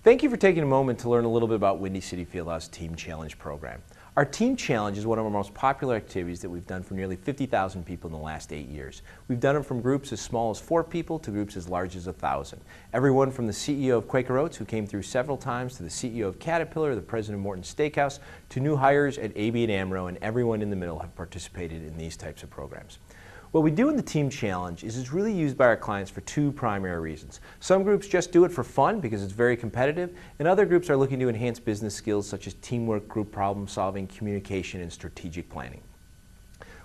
Thank you for taking a moment to learn a little bit about Windy City Fieldhouse Team Challenge program. Our Team Challenge is one of our most popular activities that we've done for nearly 50,000 people in the last 8 years. We've done them from groups as small as 4 people to groups as large as 1,000. Everyone from the CEO of Quaker Oats, who came through several times, to the CEO of Caterpillar, the president of Morton Steakhouse, to new hires at AB and AMRO, and everyone in the middle have participated in these types of programs. What we do in the Team Challenge is it's really used by our clients for 2 primary reasons. Some groups just do it for fun because it's very competitive, and other groups are looking to enhance business skills such as teamwork, group problem solving, communication, and strategic planning.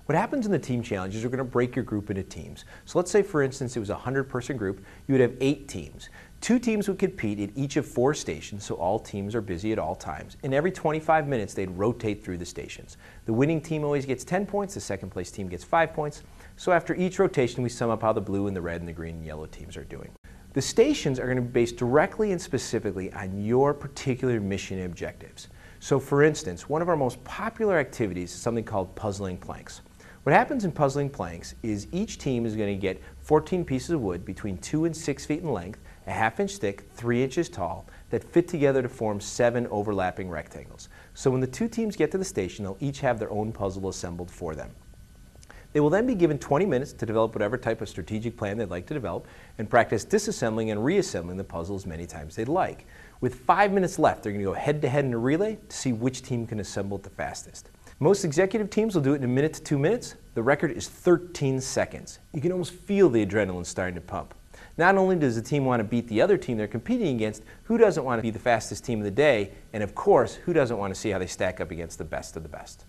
What happens in the Team Challenge is we're going to break your group into teams. So let's say, for instance, it was a 100-person group. You would have 8 teams. 2 teams would compete at each of 4 stations, so all teams are busy at all times. And every 25 minutes, they'd rotate through the stations. The winning team always gets 10 points. The second place team gets 5 points. So after each rotation, we sum up how the blue and the red and the green and yellow teams are doing. The stations are going to be based directly and specifically on your particular mission and objectives. So for instance, one of our most popular activities is something called puzzling planks. What happens in puzzling planks is each team is going to get 14 pieces of wood between 2 and 6 feet in length, a 1/2 inch thick, 3 inches tall, that fit together to form 7 overlapping rectangles. So when the 2 teams get to the station, they'll each have their own puzzle assembled for them. They will then be given 20 minutes to develop whatever type of strategic plan they'd like to develop and practice disassembling and reassembling the puzzle as many times they'd like. With 5 minutes left, they're going to go head-to-head in a relay to see which team can assemble it the fastest. Most executive teams will do it in 1 minute to 2 minutes. The record is 13 seconds. You can almost feel the adrenaline starting to pump. Not only does the team want to beat the other team they're competing against, who doesn't want to be the fastest team of the day? And of course, who doesn't want to see how they stack up against the best of the best?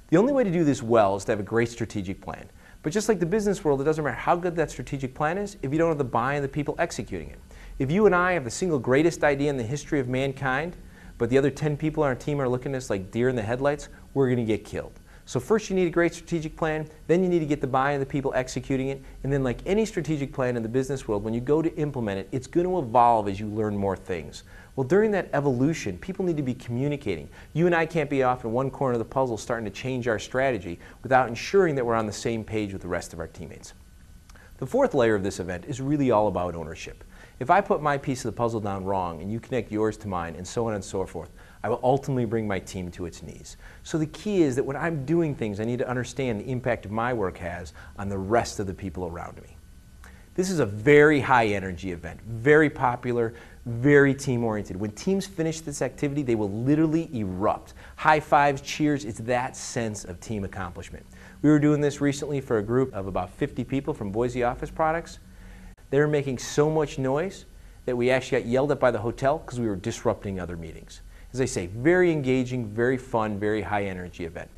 The only way to do this well is to have a great strategic plan. But just like the business world, it doesn't matter how good that strategic plan is if you don't have the buy-in of the people executing it. If you and I have the single greatest idea in the history of mankind, but the other 10 people on our team are looking at us like deer in the headlights, we're going to get killed. So first you need a great strategic plan, then you need to get the buy-in of the people executing it, and then like any strategic plan in the business world, when you go to implement it, it's going to evolve as you learn more things. Well, during that evolution, people need to be communicating. You and I can't be off in one corner of the puzzle starting to change our strategy without ensuring that we're on the same page with the rest of our teammates. The 4th layer of this event is really all about ownership. If I put my piece of the puzzle down wrong and you connect yours to mine and so on and so forth, I will ultimately bring my team to its knees. So the key is that when I'm doing things, I need to understand the impact my work has on the rest of the people around me. This is a very high energy event, very popular, very team-oriented. When teams finish this activity, they will literally erupt. High fives, cheers, it's that sense of team accomplishment. We were doing this recently for a group of about 50 people from Boise Office Products. They were making so much noise that we actually got yelled at by the hotel because we were disrupting other meetings. As I say, very engaging, very fun, very high energy event.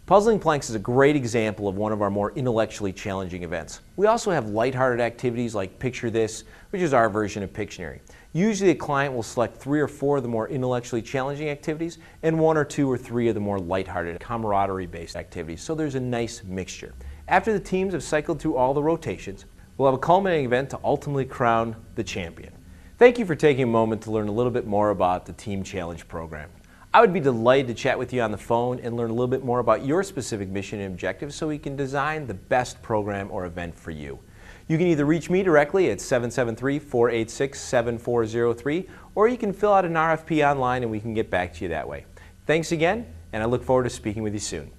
Puzzling planks is a great example of one of our more intellectually challenging events. We also have lighthearted activities like Picture This, which is our version of Pictionary. Usually a client will select 3 or 4 of the more intellectually challenging activities and 1 or 2 or 3 of the more lighthearted, camaraderie-based activities, so there's a nice mixture. After the teams have cycled through all the rotations, we'll have a culminating event to ultimately crown the champion. Thank you for taking a moment to learn a little bit more about the Team Challenge program. I would be delighted to chat with you on the phone and learn a little bit more about your specific mission and objectives so we can design the best program or event for you. You can either reach me directly at 773-486-7403, or you can fill out an RFP online and we can get back to you that way. Thanks again, and I look forward to speaking with you soon.